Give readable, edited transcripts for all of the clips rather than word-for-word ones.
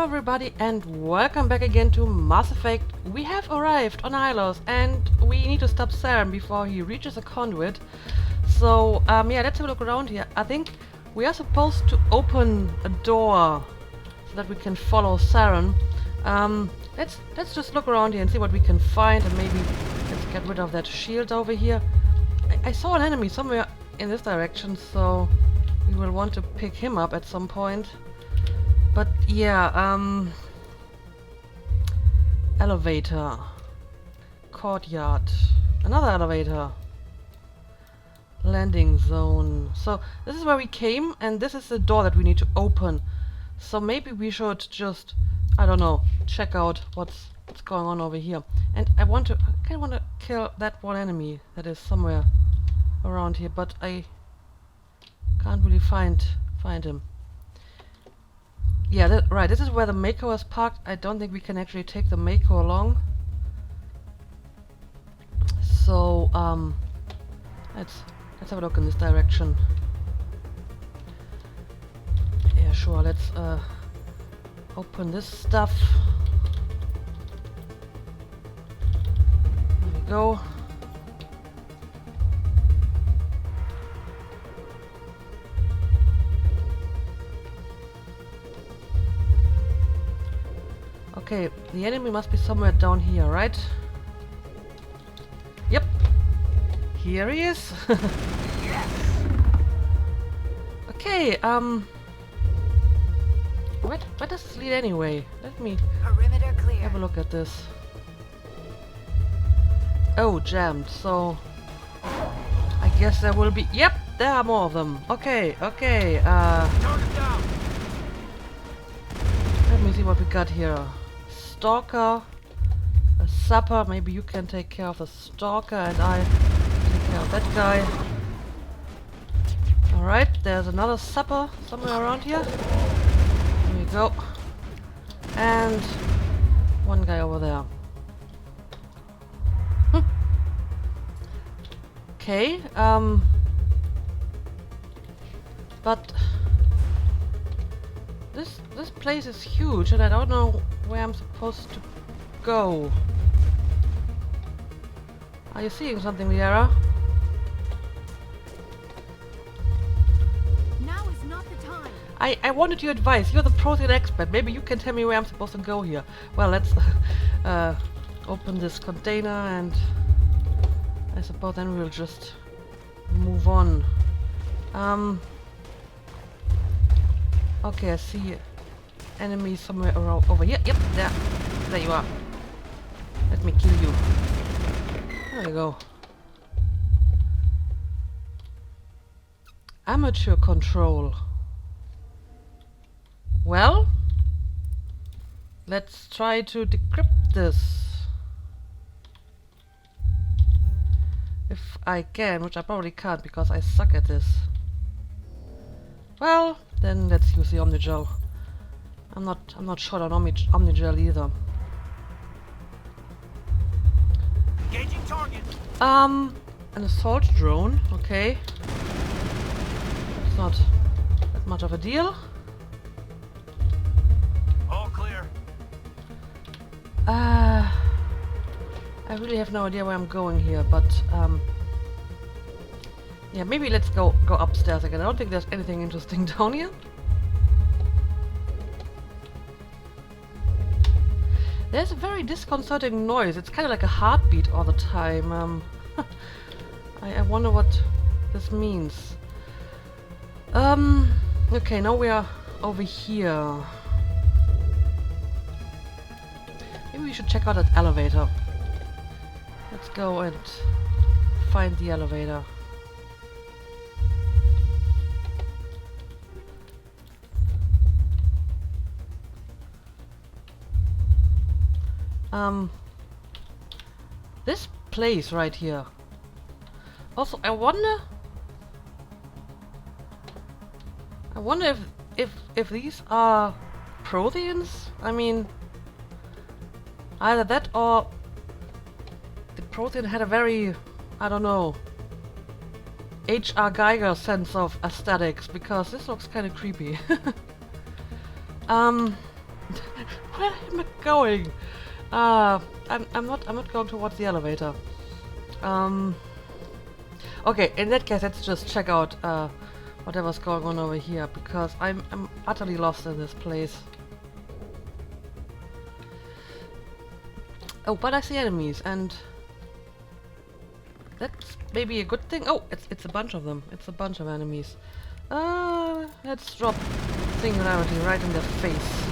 everybody and welcome back again to Mass Effect. We have arrived on Ilos and we need to stop Saren before he reaches a conduit. So yeah, let's have a look around here. I think we are supposed to open a door so that we can follow Saren. Let's just look around here and see what we can find, and maybe let's get rid of that shield over here. I saw an enemy somewhere in this direction, so we will want to pick him up at some point. But yeah, elevator, courtyard, another elevator, landing zone. So this is where we came, and this is the door that we need to open. So maybe we should just, I don't know, check out what's going on over here. And I kind of want to kill that one enemy that is somewhere around here, but I can't really find him. Yeah, right, this is where the Mako is parked. I don't think we can actually take the Mako along. So, let's have a look in this direction. Yeah, sure, let's open this stuff. There we go. Okay, the enemy must be somewhere down here, right? Yep. Here he is. Okay, where does this lead anyway? Let me Perimeter clear. have a look at this. Oh, jammed, so I guess there will be, yep, there are more of them. Okay, okay, let me see what we got here. Stalker, a supper. Maybe you can take care of the stalker and I take care of that guy. Alright, there's another supper somewhere around here. There we go. And one guy over there. Okay, but this place is huge and I don't know where I'm supposed to go. Are you seeing something, Liara? Now is not the time. I wanted your advice. You're the Prothean expert. Maybe you can tell me where I'm supposed to go here. Well, let's open this container and I suppose then we'll just move on. Okay, I see enemies somewhere around over here. Yep, there you are. Let me kill you. There we go. Amateur control. Well, let's try to decrypt this. If I can, which I probably can't because I suck at this. Well, then let's use the Omnigel. I'm not short on Omnigel either. Engaging target. An assault drone, okay. It's not that much of a deal. All clear. I really have no idea where I'm going here, but yeah, maybe let's go upstairs again. I don't think there's anything interesting down here. There's a very disconcerting noise. It's kind of like a heartbeat all the time. I wonder what this means. Okay, now we are over here. Maybe we should check out that elevator. Let's go and find the elevator. This place right here. Also, I wonder if these are Protheans. I mean, either that or the Prothean had a very, I don't know, H.R. Geiger sense of aesthetics, because this looks kind of creepy. Where am I going? I'm not going towards the elevator. Okay, in that case, let's just check out whatever's going on over here, because I'm utterly lost in this place. Oh, but I see enemies, and that's maybe a good thing. Oh, it's a bunch of them. It's a bunch of enemies. Let's drop singularity right in their face.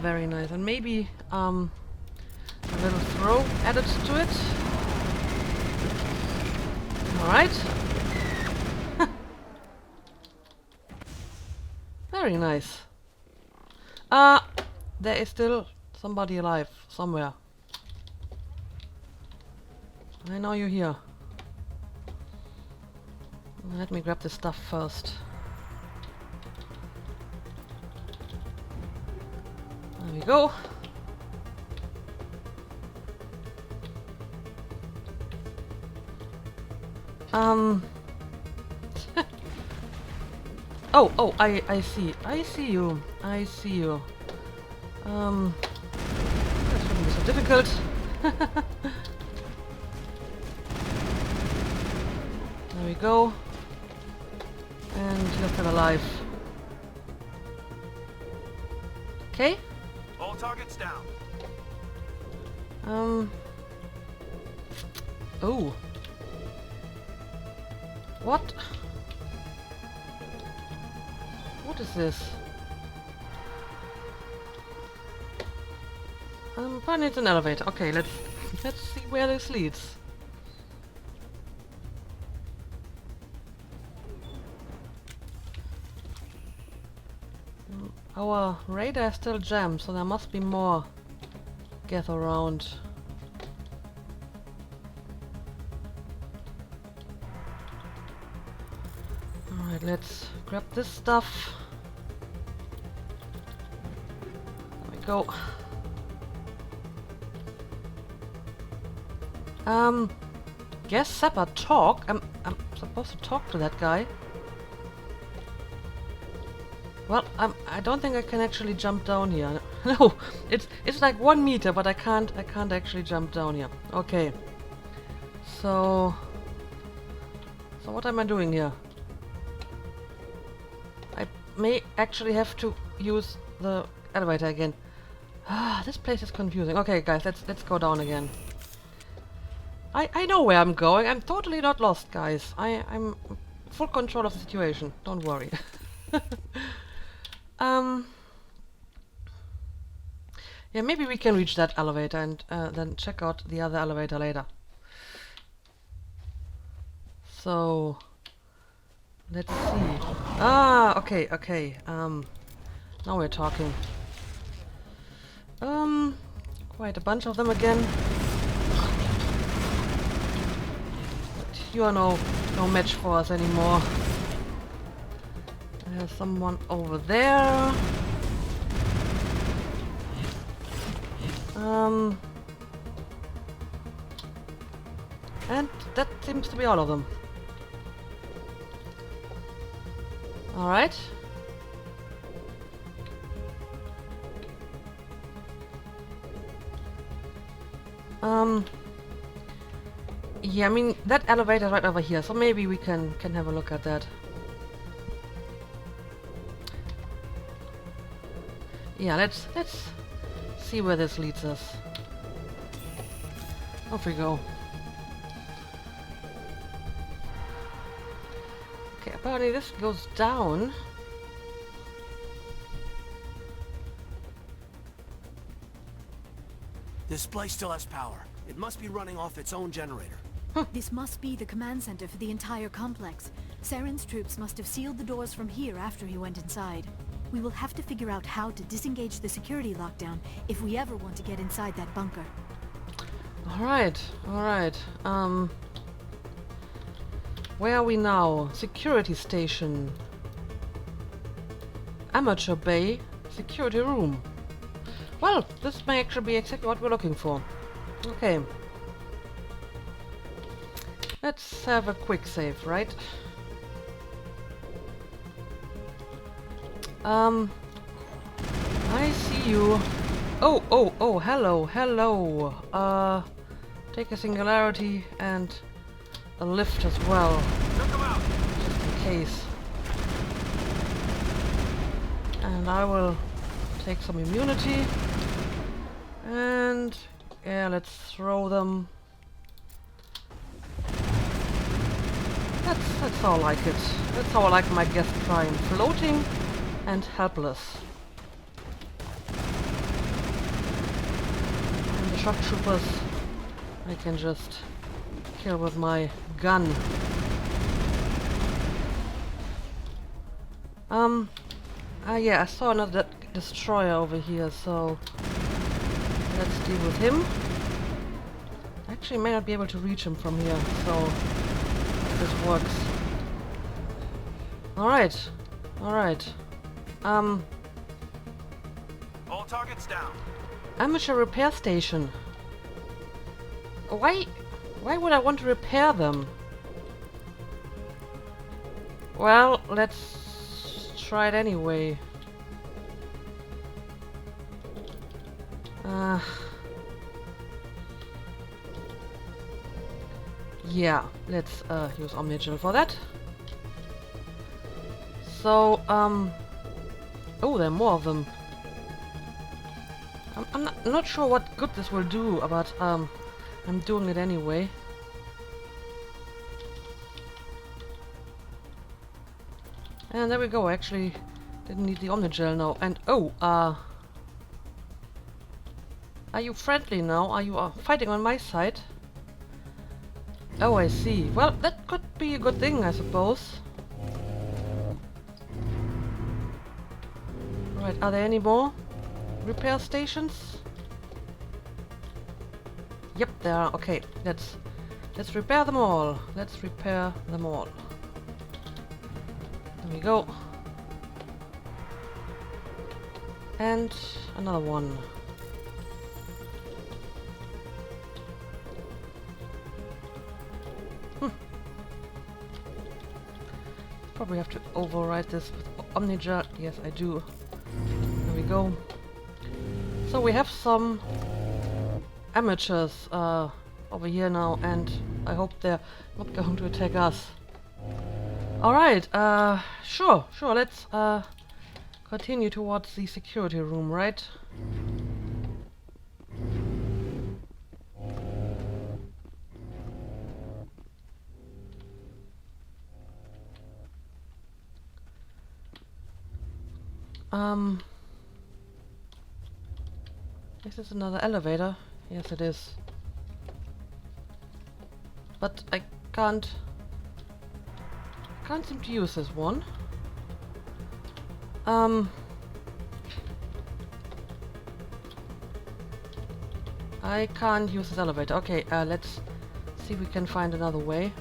Very nice, and maybe a little throw added to it. All right. Very nice. There is still somebody alive somewhere. I know you're here. Let me grab this stuff first. There we go. Oh, I see. I see you. I see you. That shouldn't be so difficult. There we go. And you're still alive. Okay. All targets down. Oh. What? What is this? But it's an elevator. Okay, let's see where this leads. Our radar is still jammed, so there must be more gather around. Alright, let's grab this stuff. There we go. Guess Seppa talk. I'm supposed to talk to that guy. Well, I don't think I can actually jump down here. No, it's like 1 meter, but I can't actually jump down here. Okay. So what am I doing here? I may actually have to use the elevator again. Ah, this place is confusing. Okay, guys, let's go down again. I know where I'm going. I'm totally not lost, guys. I'm full control of the situation. Don't worry. Yeah, maybe we can reach that elevator and then check out the other elevator later. So let's see. Ah, okay. Now we're talking. Quite a bunch of them again. But you are no match for us anymore. There's someone over there. And that seems to be all of them. Alright. Yeah, I mean, that elevator is right over here, so maybe we can have a look at that. Yeah, let's see where this leads us. Off we go. Okay, apparently this goes down. This place still has power. It must be running off its own generator. This must be the command center for the entire complex. Saren's troops must have sealed the doors from here after he went inside. We will have to figure out how to disengage the security lockdown if we ever want to get inside that bunker. Alright. Where are we now? Security station. Amateur bay. Security room. Well, this may actually be exactly what we're looking for. Okay. Let's have a quick save, right? I see you. Oh, oh, oh, hello, hello. Take a singularity and a lift as well. Just in case. And I will take some immunity. And yeah, let's throw them. That's how I like it. That's how I like my guest prime. Floating and helpless. And the shock troopers I can just kill with my gun. Yeah, I saw another destroyer over here, so let's deal with him. Actually, may not be able to reach him from here, so this works. Alright. Alright. All targets down. Amateur repair station. Why would I want to repair them? Well, let's try it anyway. Yeah, let's use Omnigel for that. So, oh, there are more of them. I'm not sure what good this will do, but I'm doing it anyway. And there we go. Actually, didn't need the Omnigel now. And oh, are you friendly now? Are you fighting on my side? Oh, I see. Well, that could be a good thing, I suppose. Right, are there any more repair stations? Yep, there are. Okay, let's repair them all. Let's repair them all. There we go. And another one. Probably have to override this with Omnigel. Yes, I do. There we go. So we have some amateurs over here now, and I hope they're not going to attack us. Alright, sure, let's continue towards the security room, right? Is this another elevator? Yes, it is. But I can't seem to use this one. I can't use this elevator. Okay, let's see if we can find another way.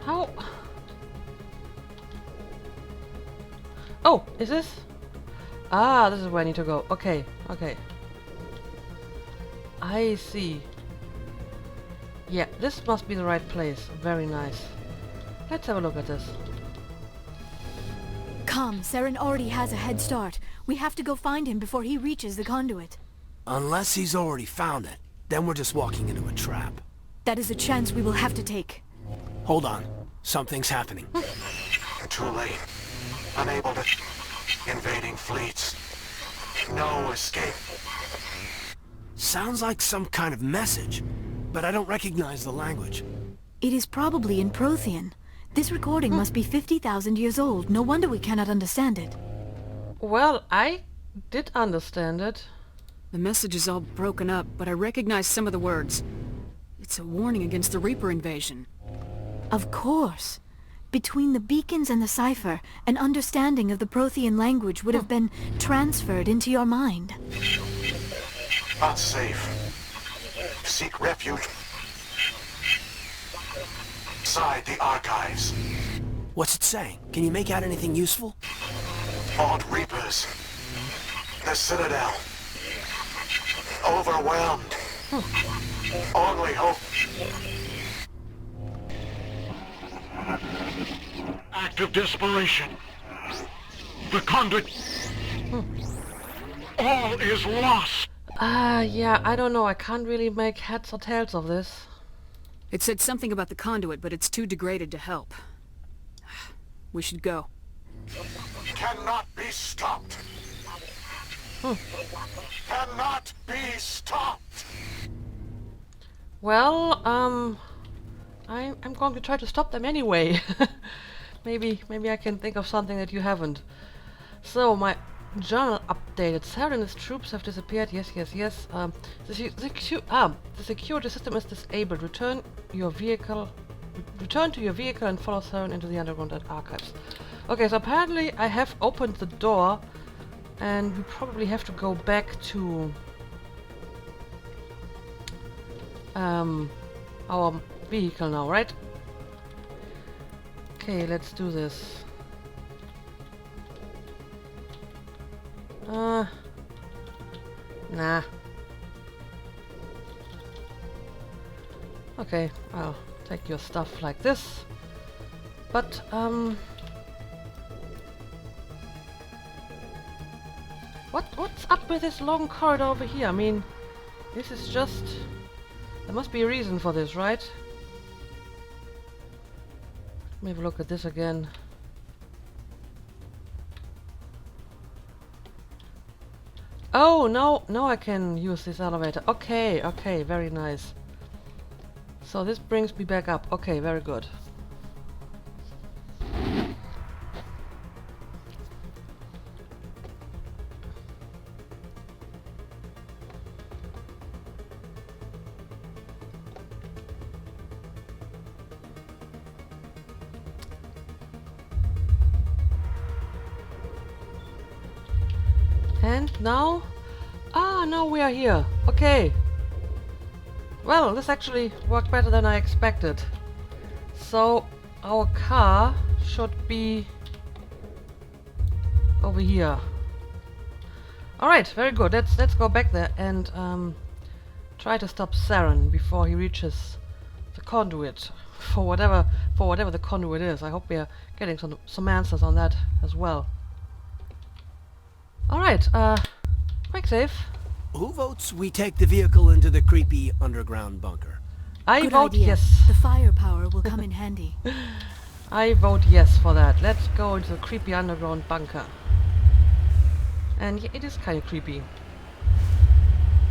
How? Oh, is this? Ah, this is where I need to go. Okay, okay. I see. Yeah, this must be the right place. Very nice. Let's have a look at this. Come, Saren already has a head start. We have to go find him before he reaches the conduit. Unless he's already found it, then we're just walking into a trap. That is a chance we will have to take. Hold on. Something's happening. Too late. Unable to... Invading fleets. No escape. Sounds like some kind of message, but I don't recognize the language. It is probably in Prothean. This recording must be 50,000 years old. No wonder we cannot understand it. Well, I did understand it. The message is all broken up, but I recognize some of the words. It's a warning against the Reaper invasion. Of course. Between the beacons and the cipher, an understanding of the Prothean language would have been transferred into your mind. Unsafe. Seek refuge. Inside the archives. What's it saying? Can you make out anything useful? Odd Reapers. The Citadel. overwhelmed. Only hope. Act of desperation. The conduit. All is lost. Yeah, I don't know. I can't really make heads or tails of this. It said something about the conduit, but it's too degraded to help. We should go. Cannot be stopped. Cannot be stopped. Well, I'm going to try to stop them anyway. maybe I can think of something that you haven't. So my journal updated. Saren and his troops have disappeared. Yes. The security system is disabled. Return to your vehicle and follow Saren into the underground archives. Okay, so apparently I have opened the door, and we probably have to go back to our vehicle now, right? Okay, let's do this. Nah. Okay, I'll take your stuff like this. But, what's up with this long corridor over here? I mean, this is just... There must be a reason for this, right? Let me have a look at this again. Oh, no, I can use this elevator. Okay, very nice. So this brings me back up. Okay, very good. And now? Now we are here. Okay. Well, this actually worked better than I expected. So, our car should be over here. Alright, very good. Let's go back there and try to stop Saren before he reaches the conduit. For whatever the conduit is. I hope we are getting some answers on that as well. Alright, quick save. Who votes we take the vehicle into the creepy underground bunker? I Good vote idea. yes. The firepower will come in handy. I vote yes for that. Let's go into the creepy underground bunker. And yeah, it is kind of creepy.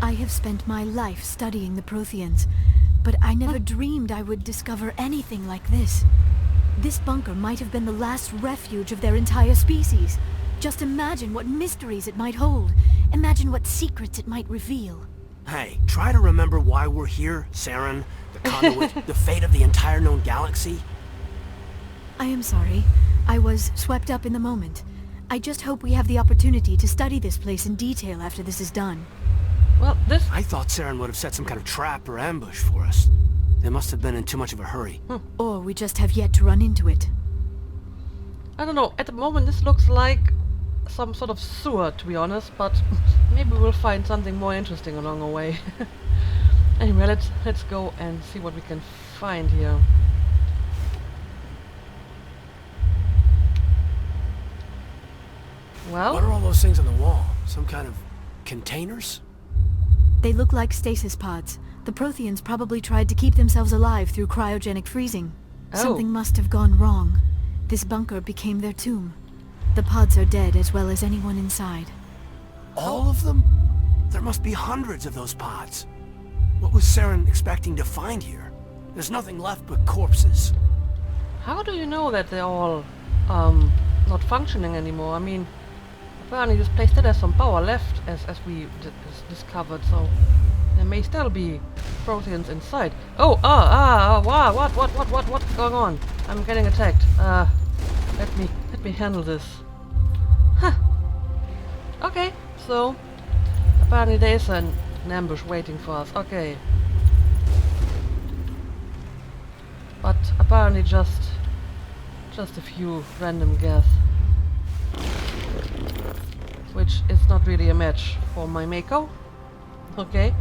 I have spent my life studying the Protheans, but I never dreamed I would discover anything like this. This bunker might have been the last refuge of their entire species. Just imagine what mysteries it might hold. Imagine what secrets it might reveal. Hey, try to remember why we're here, Saren, the conduit, the fate of the entire known galaxy. I am sorry. I was swept up in the moment. I just hope we have the opportunity to study this place in detail after this is done. Well, this... I thought Saren would have set some kind of trap or ambush for us. They must have been in too much of a hurry. Or we just have yet to run into it. I don't know. At the moment, this looks like some sort of sewer, to be honest, but maybe we'll find something more interesting along the way. Anyway, let's go and see what we can find here. Well, What are all those things on the wall? Some kind of containers? They look like stasis pods. The Protheans probably tried to keep themselves alive through cryogenic freezing. Oh. Something must have gone wrong. This bunker became their tomb. The pods are dead as well as anyone inside. All of them? There must be hundreds of those pods. What was Saren expecting to find here? There's nothing left but corpses. how do you know that they're all not functioning anymore? I mean, apparently this place still has some power left, as we discovered, so there may still be Protheans inside. Oh, wow, what's going on? I'm getting attacked. Let me handle this. Huh. Okay, so apparently there is an ambush waiting for us. Okay. But apparently just a few random deaths. Which is not really a match for my Mako. Okay.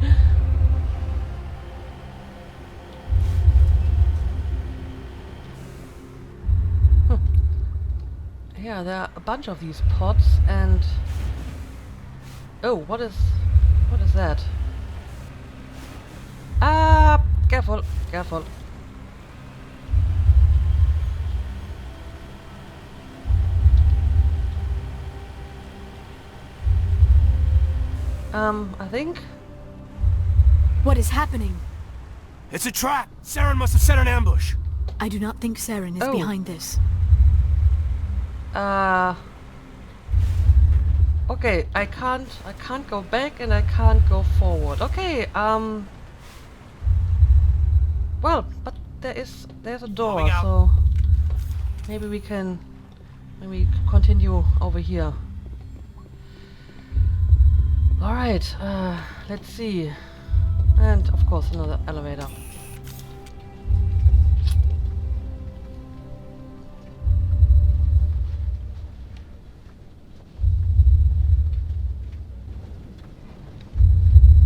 Yeah, there are a bunch of these pods and... Oh, what is that? Ah, careful, careful. I think... What is happening? It's a trap! Saren must have set an ambush! I do not think Saren is Oh. behind this. Okay, I can't go back and I can't go forward. Okay, well, but there's a door, Coming out. so maybe we can continue over here. Alright, let's see. And of course another elevator.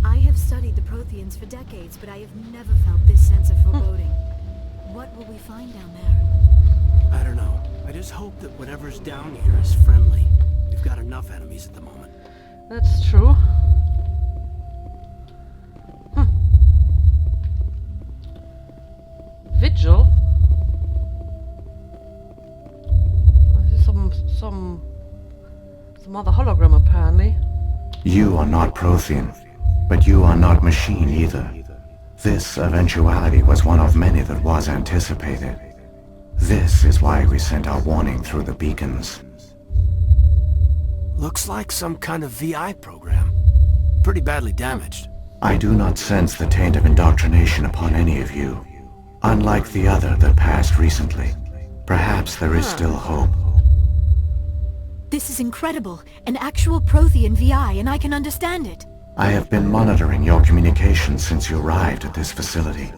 I have studied the Protheans for decades, but I have never felt this sense of foreboding. What will we find down there? I don't know. I just hope that whatever's down here is friendly. We've got enough enemies at the moment. That's true. Vigil? This is some other hologram apparently. You are not Prothean, but you are not machine either. This eventuality was one of many that was anticipated. This is why we sent our warning through the beacons. Looks like some kind of VI program. Pretty badly damaged. I do not sense the taint of indoctrination upon any of you. Unlike the other that passed recently, perhaps there is still hope. This is incredible. An actual Prothean VI, and I can understand it. I have been monitoring your communications since you arrived at this facility.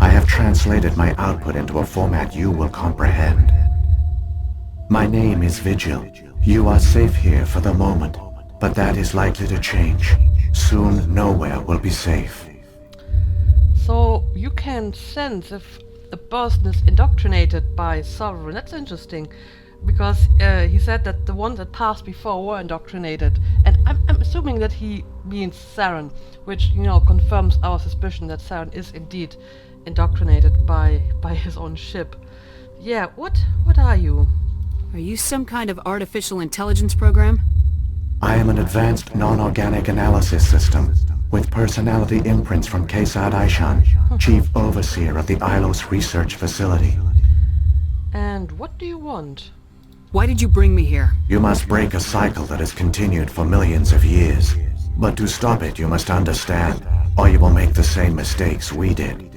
I have translated my output into a format you will comprehend. My name is Vigil. You are safe here for the moment, but that is likely to change. Soon, nowhere will be safe. So you can sense if a person is indoctrinated by Sovereign. That's interesting, because he said that the ones that passed before were indoctrinated, and I'm assuming that he means Saren, which confirms our suspicion that Saren is indeed indoctrinated by his own ship. Yeah, what are you? Are you some kind of artificial intelligence program? I am an advanced non-organic analysis system with personality imprints from Kesad Aishan, Chief Overseer of the Ilos Research Facility. And what do you want? Why did you bring me here? You must break a cycle that has continued for millions of years. But to stop it, you must understand, or you will make the same mistakes we did.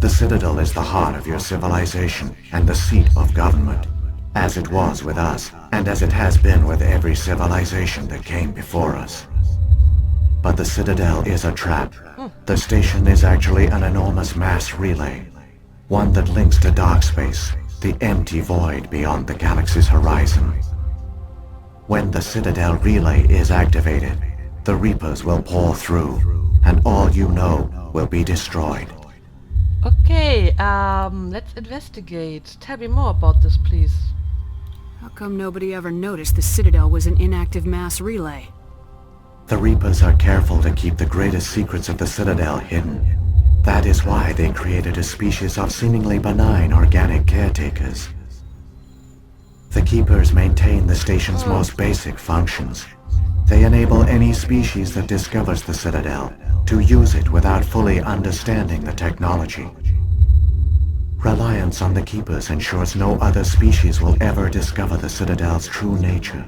The Citadel is the heart of your civilization and the seat of government, as it was with us, and as it has been with every civilization that came before us. But the Citadel is a trap. The station is actually an enormous mass relay, one that links to dark space, the empty void beyond the galaxy's horizon. When the Citadel relay is activated, the Reapers will pour through, and all you know will be destroyed. Okay, let's investigate. Tell me more about this, please. How come nobody ever noticed the Citadel was an inactive mass relay? The Reapers are careful to keep the greatest secrets of the Citadel hidden. That is why they created a species of seemingly benign organic caretakers. The Keepers maintain the station's most basic functions. They enable any species that discovers the Citadel to use it without fully understanding the technology. Reliance on the Keepers ensures no other species will ever discover the Citadel's true nature.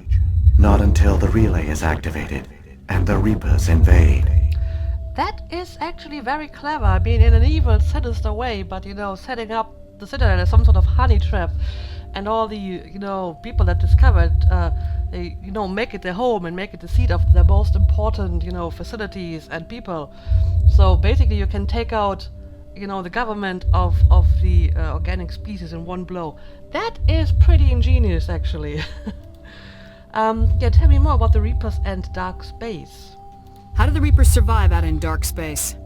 Not until the relay is activated and the Reapers invade. That is actually very clever. I mean, in an evil, sinister way, but setting up the Citadel as some sort of honey trap, and all the people that discover it, they make it their home and make it the seat of their most important facilities and people. So basically, you can take out the government of the organic species in one blow. That is pretty ingenious, actually. Yeah, tell me more about the Reapers and dark space. How do the Reapers survive out in dark space?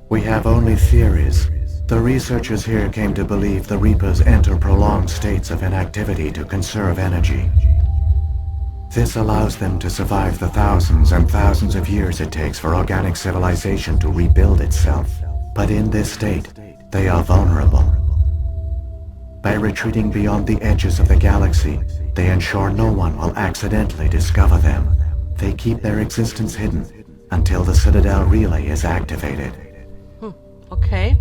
We have only theories. The researchers here came to believe the Reapers enter prolonged states of inactivity to conserve energy. This allows them to survive the thousands and thousands of years it takes for organic civilization to rebuild itself. But in this state, they are vulnerable. By retreating beyond the edges of the galaxy, they ensure no one will accidentally discover them. They keep their existence hidden until the Citadel relay is activated. Okay.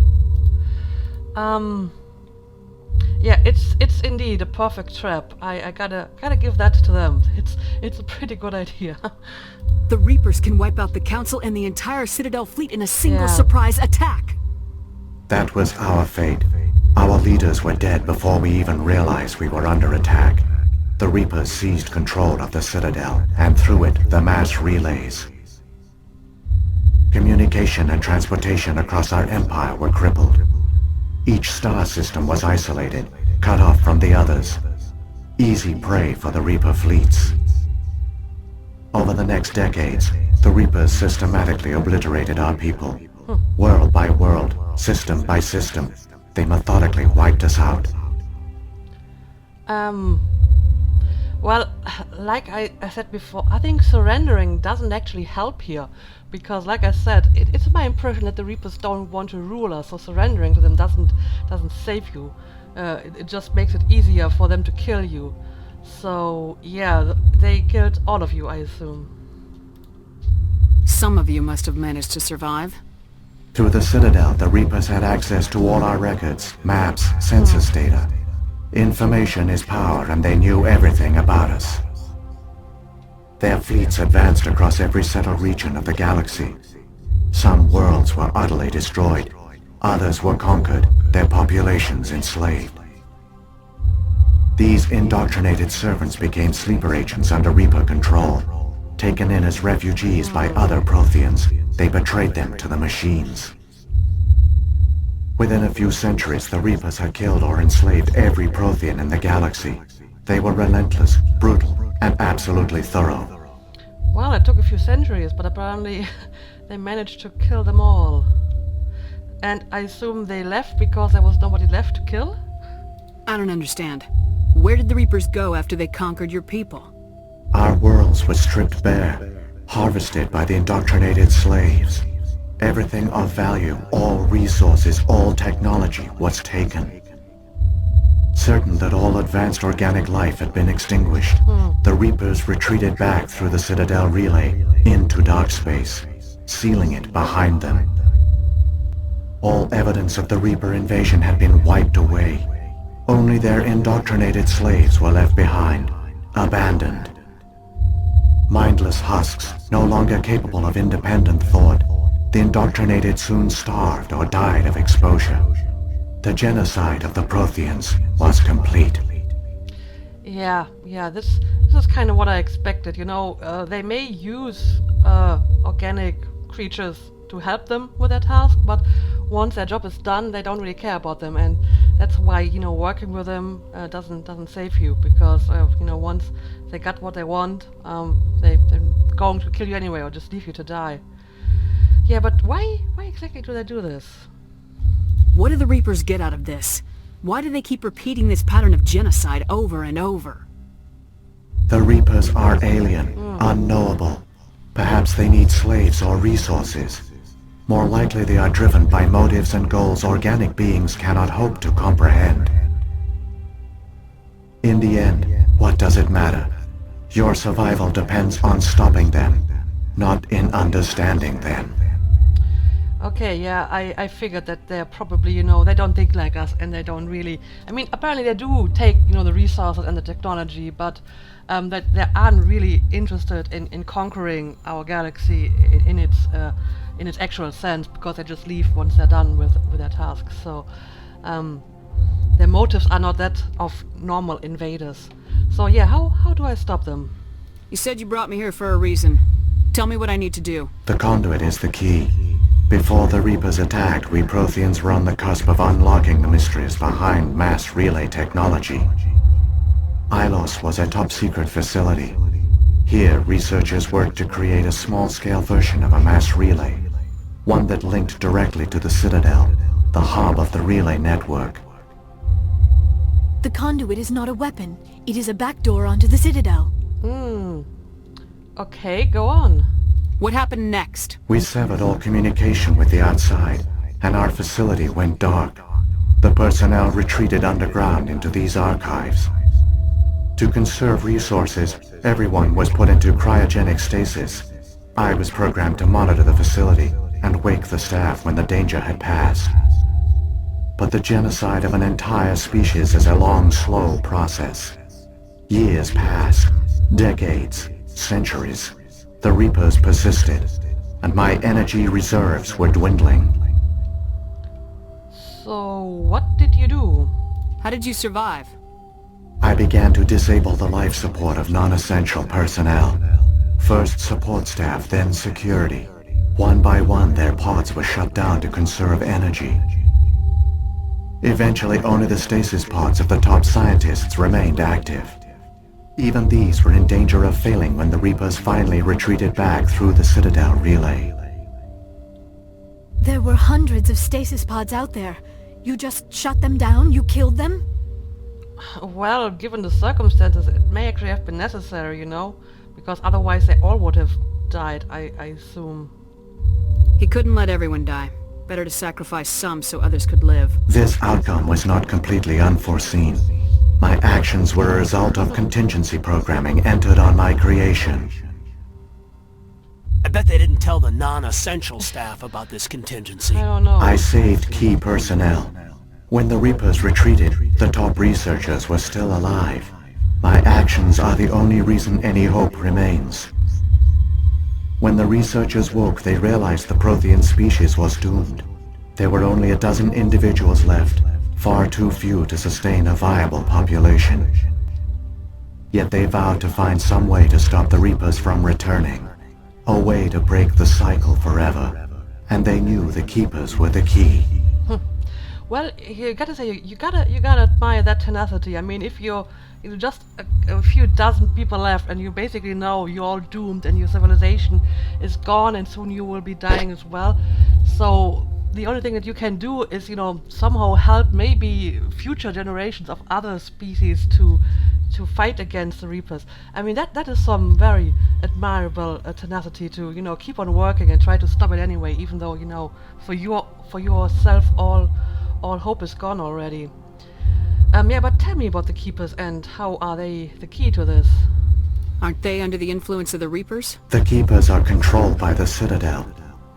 Yeah, it's indeed a perfect trap. I gotta give that to them. It's a pretty good idea. The Reapers can wipe out the Council and the entire Citadel fleet in a single Yeah. surprise attack. That was our fate. Our leaders were dead before we even realized we were under attack. The Reapers seized control of the Citadel, and through it, the mass relays. Communication and transportation across our empire were crippled. Each star system was isolated, cut off from the others. Easy prey for the Reaper fleets. Over the next decades, the Reapers systematically obliterated our people. World by world, system by system, they methodically wiped us out. Well, like I said before, I think surrendering doesn't actually help here. Because, like I said, it's my impression that the Reapers don't want to rule us, so surrendering to them doesn't save you. It just makes it easier for them to kill you. So, yeah, they killed all of you, I assume. Some of you must have managed to survive. Through the Citadel, the Reapers had access to all our records, maps, census data. Information is power, and they knew everything about us. Their fleets advanced across every settled region of the galaxy. Some worlds were utterly destroyed. Others were conquered, their populations enslaved. These indoctrinated servants became sleeper agents under Reaper control. Taken in as refugees by other Protheans, they betrayed them to the machines. Within a few centuries, the Reapers had killed or enslaved every Prothean in the galaxy. They were relentless, brutal, and absolutely thorough. Well, it took a few centuries, but apparently they managed to kill them all. And I assume they left because there was nobody left to kill? I don't understand. Where did the Reapers go after they conquered your people? Our worlds were stripped bare, harvested by the indoctrinated slaves. Everything of value, all resources, all technology was taken. Certain that all advanced organic life had been extinguished, the Reapers retreated back through the Citadel relay into dark space, sealing it behind them. All evidence of the Reaper invasion had been wiped away. Only their indoctrinated slaves were left behind, abandoned. Mindless husks, no longer capable of independent thought, the indoctrinated soon starved or died of exposure. The genocide of the Protheans was complete. Yeah, this is kind of what I expected, you know. They may use organic creatures to help them with their task, but once their job is done, they don't really care about them, and that's why, you know, working with them doesn't save you, because, you know, once they got what they want, they're going to kill you anyway, or just leave you to die. Yeah, but why exactly do they do this? What do the Reapers get out of this? Why do they keep repeating this pattern of genocide over and over? The Reapers are alien, unknowable. Perhaps they need slaves or resources. More likely they are driven by motives and goals organic beings cannot hope to comprehend. In the end, what does it matter? Your survival depends on stopping them, not in understanding them. Okay, yeah, I figured that they're probably, you know, they don't think like us, and they don't really... I mean, apparently they do take, you know, the resources and the technology, but that they aren't really interested in conquering our galaxy in its actual sense, because they just leave once they're done with their tasks. So their motives are not that of normal invaders. So yeah, how do I stop them? You said you brought me here for a reason. Tell me what I need to do. The conduit is the key. Before the Reapers attacked, we Protheans were on the cusp of unlocking the mysteries behind mass relay technology. Ilos was a top-secret facility. Here, researchers worked to create a small-scale version of a mass relay, one that linked directly to the Citadel, the hub of the relay network. The conduit is not a weapon. It is a backdoor onto the Citadel. Okay, go on. What happened next? We severed all communication with the outside, and our facility went dark. The personnel retreated underground into these archives. To conserve resources, everyone was put into cryogenic stasis. I was programmed to monitor the facility and wake the staff when the danger had passed. But the genocide of an entire species is a long, slow process. Years passed, decades, centuries. The Reapers persisted, and my energy reserves were dwindling. So, what did you do? How did you survive? I began to disable the life support of non-essential personnel. First support staff, then security. One by one, their pods were shut down to conserve energy. Eventually, only the stasis pods of the top scientists remained active. Even these were in danger of failing when the Reapers finally retreated back through the Citadel relay. There were hundreds of stasis pods out there. You just shut them down? You killed them? Well, given the circumstances, it may actually have been necessary, you know? Because otherwise they all would have died, I assume. He couldn't let everyone die. Better to sacrifice some so others could live. This outcome was not completely unforeseen. My actions were a result of contingency programming entered on my creation. I bet they didn't tell the non-essential staff about this contingency. I don't know. I saved key personnel. When the Reapers retreated, the top researchers were still alive. My actions are the only reason any hope remains. When the researchers woke, they realized the Prothean species was doomed. There were only a dozen individuals left, far too few to sustain a viable population. Yet they vowed to find some way to stop the Reapers from returning. A way to break the cycle forever. And they knew the Keepers were the key. Well, you gotta say, you gotta admire that tenacity. I mean, if you're just a few dozen people left and you basically know you're all doomed and your civilization is gone and soon you will be dying as well. So the only thing that you can do is, you know, somehow help maybe future generations of other species to fight against the Reapers. I mean, that is some very admirable tenacity to, you know, keep on working and try to stop it anyway, even though, you know, for yourself all hope is gone already. Yeah, but tell me about the Keepers and how are they the key to this? Aren't they under the influence of the Reapers? The Keepers are controlled by the Citadel.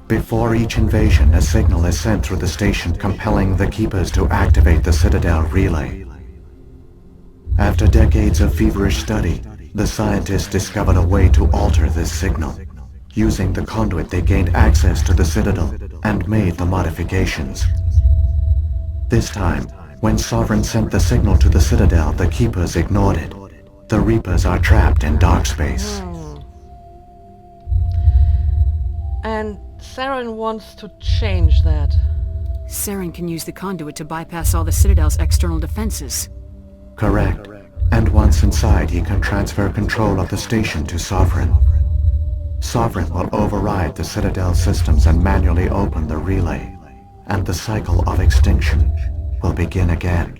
Before each invasion, a signal is sent through the station compelling the Keepers to activate the Citadel relay. After decades of feverish study, the scientists discovered a way to alter this signal. Using the conduit, they gained access to the Citadel and made the modifications. This time, when Sovereign sent the signal to the Citadel, the Keepers ignored it. The Reapers are trapped in dark space. And Saren wants to change that. Saren can use the conduit to bypass all the Citadel's external defenses. Correct. And once inside, he can transfer control of the station to Sovereign. Sovereign will override the Citadel systems and manually open the relay. And the cycle of extinction will begin again.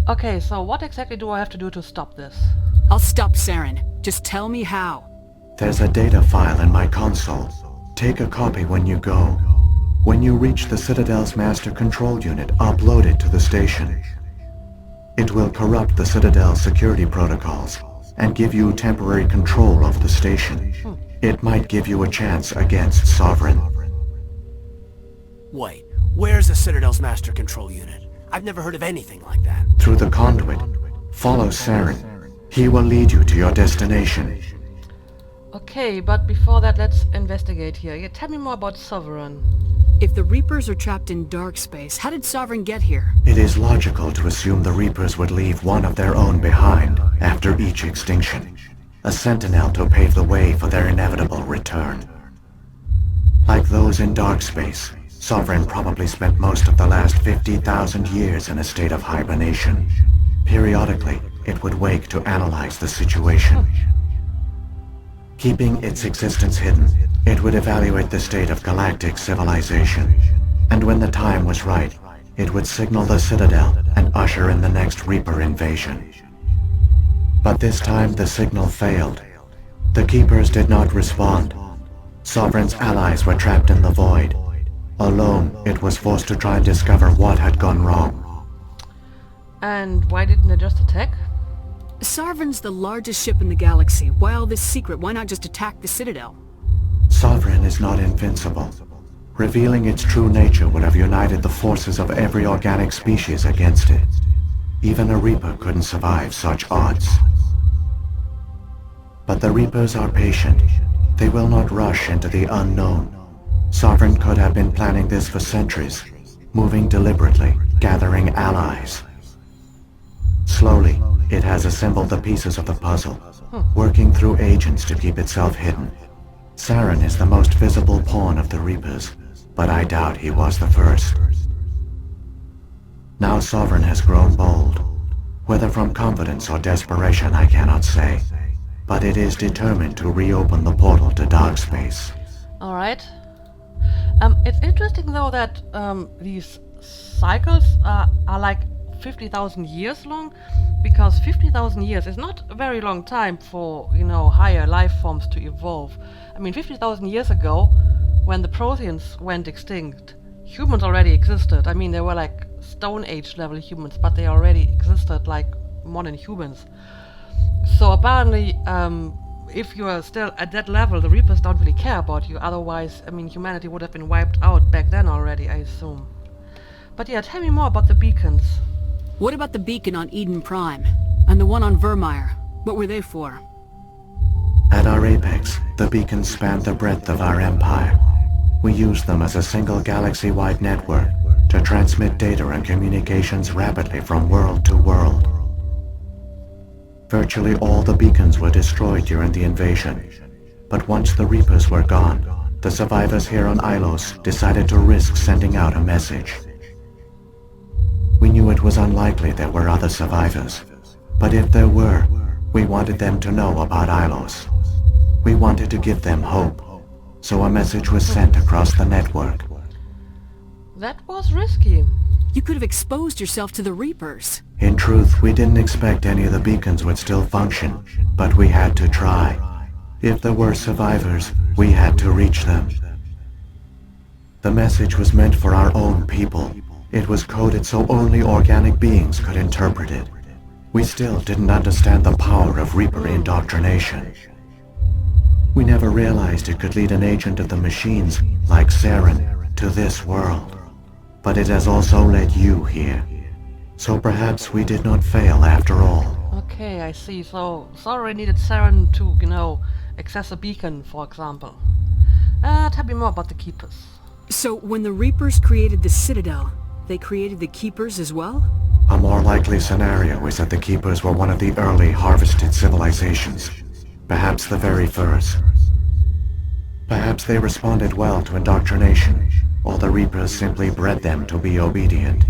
Okay, so what exactly do I have to do to stop this? I'll stop Saren. Just tell me how. There's a data file in my console. Take a copy when you go. When you reach the Citadel's master control unit, upload it to the station. It will corrupt the Citadel's security protocols and give you temporary control of the station. It might give you a chance against Sovereign. Wait, where's the Citadel's master control unit? I've never heard of anything like that. Through the conduit, follow Saren. He will lead you to your destination. Okay, but before that, let's investigate here. Yeah, tell me more about Sovereign. If the Reapers are trapped in dark space, how did Sovereign get here? It is logical to assume the Reapers would leave one of their own behind after each extinction. A sentinel to pave the way for their inevitable return. Like those in dark space, Sovereign probably spent most of the last 50,000 years in a state of hibernation. Periodically, it would wake to analyze the situation. Keeping its existence hidden, it would evaluate the state of galactic civilization. And when the time was right, it would signal the Citadel and usher in the next Reaper invasion. But this time the signal failed. The Keepers did not respond. Sovereign's allies were trapped in the void. Alone, it was forced to try and discover what had gone wrong. And why didn't they just attack? Sovereign's the largest ship in the galaxy. Why all this secret? Why not just attack the Citadel? Sovereign is not invincible. Revealing its true nature would have united the forces of every organic species against it. Even a Reaper couldn't survive such odds. But the Reapers are patient. They will not rush into the unknown. Sovereign could have been planning this for centuries, moving deliberately, gathering allies. Slowly, it has assembled the pieces of the puzzle, working through agents to keep itself hidden. Saren is the most visible pawn of the Reapers, but I doubt he was the first. Now Sovereign has grown bold. Whether from confidence or desperation I cannot say, but it is determined to reopen the portal to dark space. Alright. It's interesting though that these cycles are like 50,000 years long, because 50,000 years is not a very long time for, you know, higher life forms to evolve. I mean, 50,000 years ago, when the Protheans went extinct, humans already existed. I mean, they were like Stone Age level humans, but they already existed like modern humans. So apparently, if you are still at that level, the Reapers don't really care about you. Otherwise, I mean, humanity would have been wiped out back then already, I assume. But yeah, tell me more about the beacons. What about the beacon on Eden Prime? And the one on Vermeer? What were they for? At our apex, the beacons spanned the breadth of our empire. We used them as a single galaxy-wide network to transmit data and communications rapidly from world to world. Virtually all the beacons were destroyed during the invasion, but once the Reapers were gone, the survivors here on Ilos decided to risk sending out a message. We knew it was unlikely there were other survivors, but if there were, we wanted them to know about Ilos. We wanted to give them hope, so a message was sent across the network. That was risky. You could have exposed yourself to the Reapers. In truth, we didn't expect any of the beacons would still function, but we had to try. If there were survivors, we had to reach them. The message was meant for our own people. It was coded so only organic beings could interpret it. We still didn't understand the power of Reaper indoctrination. We never realized it could lead an agent of the machines, like Saren, to this world. But it has also led you here. So perhaps we did not fail after all. Okay, I see. So, Sorry needed Saren to, you know, access a beacon, for example. Tell me more about the Keepers. So, when the Reapers created the Citadel, they created the Keepers as well? A more likely scenario is that the Keepers were one of the early harvested civilizations. Perhaps the very first. Perhaps they responded well to indoctrination, or the Reapers simply bred them to be obedient.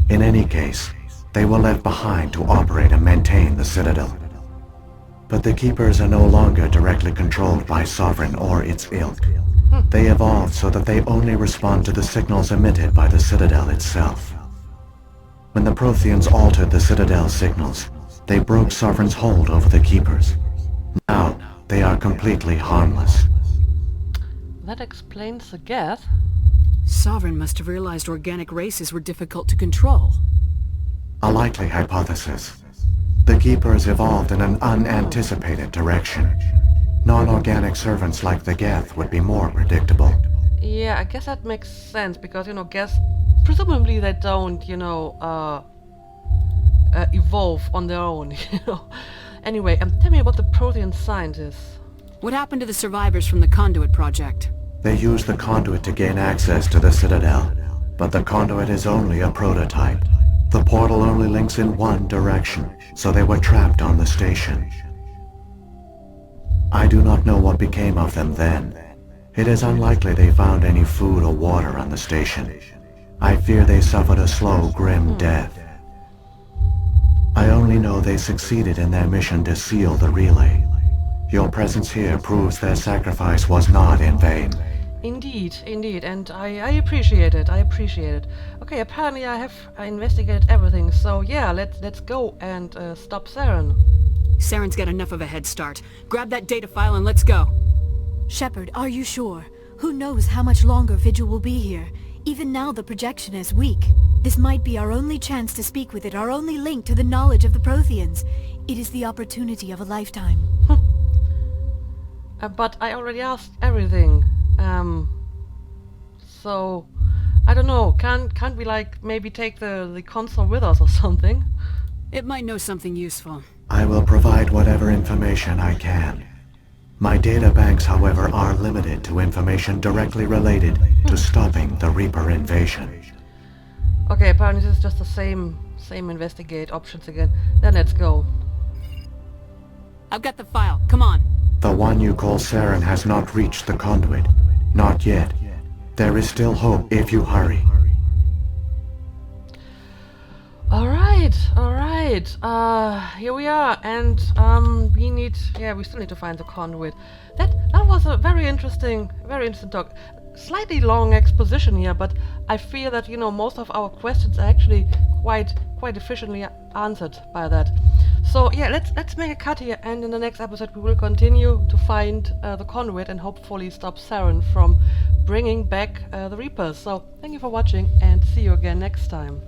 In any case, they were left behind to operate and maintain the Citadel. But the Keepers are no longer directly controlled by Sovereign or its ilk. They evolved so that they only respond to the signals emitted by the Citadel itself. When the Protheans altered the Citadel's signals, they broke Sovereign's hold over the Keepers. Now, they are completely harmless. That explains the Geth. Sovereign must have realized organic races were difficult to control. A likely hypothesis. The Keepers evolved in an unanticipated direction. Non-organic servants like the Geth would be more predictable. Yeah, I guess that makes sense, because, you know, Geth, presumably they don't, you know, evolve on their own, you know. Anyway, tell me about the Prothean scientists. What happened to the survivors from the Conduit project? They used the conduit to gain access to the Citadel, but the conduit is only a prototype. The portal only links in one direction, so they were trapped on the station. I do not know what became of them then. It is unlikely they found any food or water on the station. I fear they suffered a slow, grim death. I only know they succeeded in their mission to seal the relay. Your presence here proves their sacrifice was not in vain. Indeed, indeed, and I appreciate it. I appreciate it. Okay, apparently I have investigated everything. So yeah, let's go and stop Saren. Saren's got enough of a head start. Grab that data file and let's go. Shepard, are you sure? Who knows how much longer Vigil will be here? Even now the projection is weak. This might be our only chance to speak with it, our only link to the knowledge of the Protheans. It is the opportunity of a lifetime. But I already asked everything. So I don't know. Can't we like maybe take the console with us or something? It might know something useful. I will provide whatever information I can. My data banks, however, are limited to information directly related to stopping the Reaper invasion. Okay, apparently this is just the same investigate options again. Then let's go. I've got the file. Come on. The one you call Saren has not reached the conduit. Not yet. There is still hope if you hurry. Alright. Here we are, and we still need to find the conduit. That was a very interesting talk. Slightly long exposition here, but I feel that most of our questions are actually quite efficiently answered by that. So yeah, let's make a cut here, and in the next episode we will continue to find the conduit and hopefully stop Saren from bringing back the Reapers. So thank you for watching, and see you again next time.